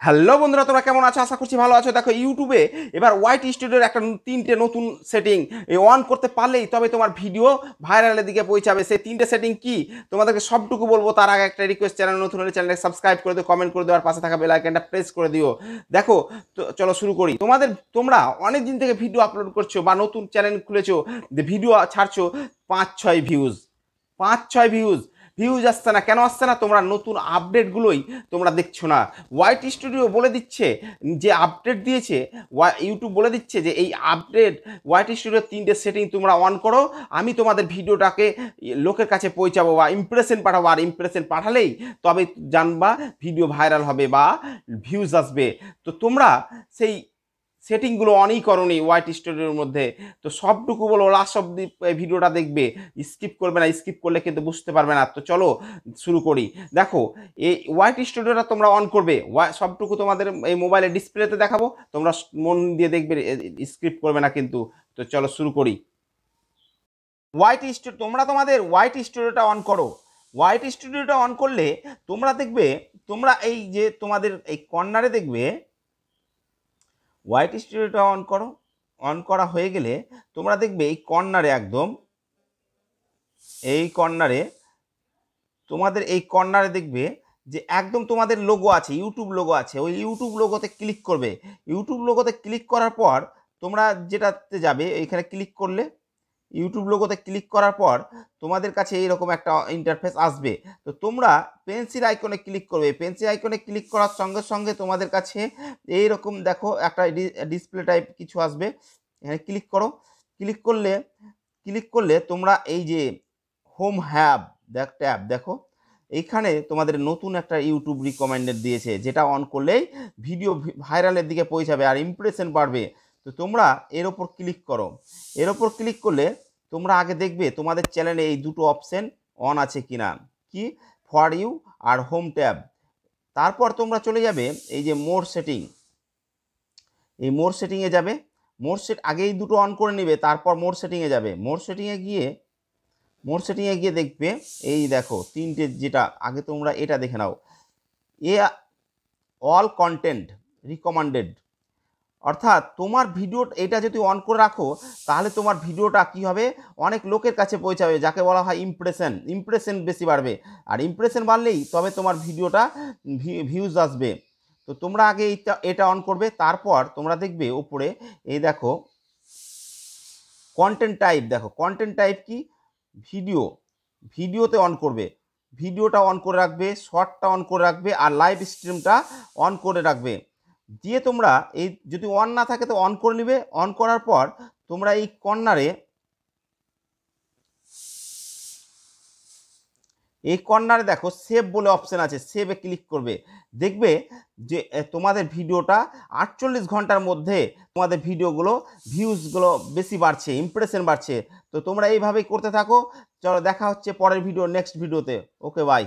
Hello বন্ধুরা, তোমরা কেমন আছো? আশা করছি ভালো আছো। দেখো, ইউটিউবে এবার ওয়াইট স্টুডিওর একটা তিনটে নতুন সেটিং অন করতে পারলেই তবে তোমার ভিডিও ভাইরালের দিকে পৌঁছাবে। সেই তিনটে সেটিং কি তোমাদেরকে সবটুকু বলবো। তার আগে একটা রিকোয়েস্ট, চ্যানেল নতুন হলে চ্যানেলকে সাবস্ক্রাইব করে দিও, কমেন্ট করে দিও, আর পাশে থাকা বেল আইকনটা প্রেস করে দিও। দেখো, তো চলো শুরু করি। তোমরা অনেক দিন থেকে ভিডিও আপলোড করছো বা নতুন চ্যানেল খুলেছো, ভিডিও ছাড়ছো, 5-6 ভিউজ, 5-6 ভিউজ ভিউজ আসছে না। কেন আসছে না? তোমরা নতুন আপডেটগুলোই তোমরা দেখছো না। ওয়াইট স্টুডিও বলে দিচ্ছে যে আপডেট দিয়েছে, ইউটিউব বলে দিচ্ছে যে এই আপডেট ওয়াইট স্টুডিওর তিনটে সেটিং তোমরা অন করো, আমি তোমাদের ভিডিওটাকে লোকের কাছে পৌঁছাবো বা ইমপ্রেশন পাঠাবো। আর ইমপ্রেশন পাঠালেই তবে জানবা ভিডিও ভাইরাল হবে বা ভিউজ আসবে। তো তোমরা সেই সেটিংগুলো অনই করনি ওয়াইট স্টুডিওর মধ্যে। তো সবটুকু বলো, লাস্ট অব্দি ভিডিওটা দেখবে, স্কিপ করবে না। স্কিপ করলে কিন্তু বুঝতে পারবে না। তো চলো শুরু করি। দেখো, এই ওয়াইট স্টুডিওটা তোমরা অন করবে, সবটুকু তোমাদের এই মোবাইলের ডিসপ্লেতে দেখাবো, তোমরা মন দিয়ে দেখবে, স্কিপ করবে না কিন্তু। তো চলো শুরু করি। ওয়াইট স্টুডিও, তোমরা তোমাদের ওয়াইট স্টুডিওটা অন করো। ওয়াইট স্টুডিওটা অন করলে তোমরা দেখবে, তোমরা এই যে তোমাদের এই কর্নারে দেখবে হোয়াইট স্টুডিওটা অন করো। অন করা হয়ে গেলে তোমরা দেখবে এই কর্নারে, একদম এই কর্নারে, তোমাদের এই কর্নারে দেখবে যে একদম তোমাদের লোগো আছে, ইউটিউব লোগো আছে। ওই ইউটিউব লোগোতে ক্লিক করবে। ইউটিউব লোগোতে ক্লিক করার পর তোমরা যেটাতে যাবে, এইখানে ক্লিক করলে ইউটিউব লোগোতে ক্লিক করার পর তোমাদের কাছে এইরকম একটা ইন্টারফেস আসবে। তো তোমরা পেন্সিল আইকনে ক্লিক করবে। পেন্সিল আইকনে ক্লিক করার সঙ্গে সঙ্গে তোমাদের কাছে এইরকম দেখো একটা ডিসপ্লে টাইপ কিছু আসবে। এখানে ক্লিক করো। ক্লিক করলে তোমরা এই যে হোম হ্যাব ট্যাব দেখো, এইখানে তোমাদের নতুন একটা ইউটিউব রিকমেন্ডেড দিয়েছে, যেটা অন করলেই ভিডিও ভাইরালের দিকে পৌঁছাবে আর ইমপ্রেশন বাড়বে। তো তোমরা এর ওপর ক্লিক করো। এর ওপর ক্লিক করলে তোমরা আগে দেখবে তোমাদের চ্যানেলে এই দুটো অপশন অন আছে কিনা, কি for you are home tab. তারপর তোমরা চলে যাবে এই যে মোর সেটিং, এই মোর সেটিংয়ে যাবে। আগেই দুটো অন করে নেবে, তারপর মোর সেটিংয়ে যাবে। মোর সেটিংয়ে গিয়ে দেখবে এই দেখো তিনটে, যেটা আগে তোমরা এটা দেখে নাও, এ অল কন্টেন্ট রিকমেন্ডেড। অর্থাৎ তোমার ভিডিও এটা যদি অন করে রাখো, তাহলে তোমার ভিডিওটা কি হবে, অনেক লোকের কাছে পৌঁছাবে, যাকে বলা হয় ইমপ্রেশন বেশি বাড়বে। আর ইমপ্রেশন বাড়লেই তবে তোমার ভিডিওটা ভিউজ আসবে। তো তোমরা আগে এটা অন করবে। তারপর তোমরা দেখবে উপরে এই দেখো কন্টেন্ট টাইপ। দেখো কন্টেন্ট টাইপ কি, ভিডিওতে অন করবে। ভিডিওটা অন করে রাখবে, শর্টটা অন করে রাখবে, আর লাইভ স্ট্রিমটা অন করে রাখবে। দিয়ে তোমরা এই যদি অন না থাকে তো অন করে নেবে। অন করার পর তোমরা এই কর্নারে দেখো সেভ বলে অপশান আছে, সেভে ক্লিক করবে। দেখবে যে তোমাদের ভিডিওটা 48 ঘন্টার মধ্যে তোমাদের ভিডিওগুলো ভিউজগুলো বেশি বাড়ছে, ইমপ্রেশন বাড়ছে। তো তোমরা এইভাবেই করতে থাকো। চলো দেখা হচ্ছে পরের ভিডিও, নেক্সট ভিডিওতে। ওকে, বাই।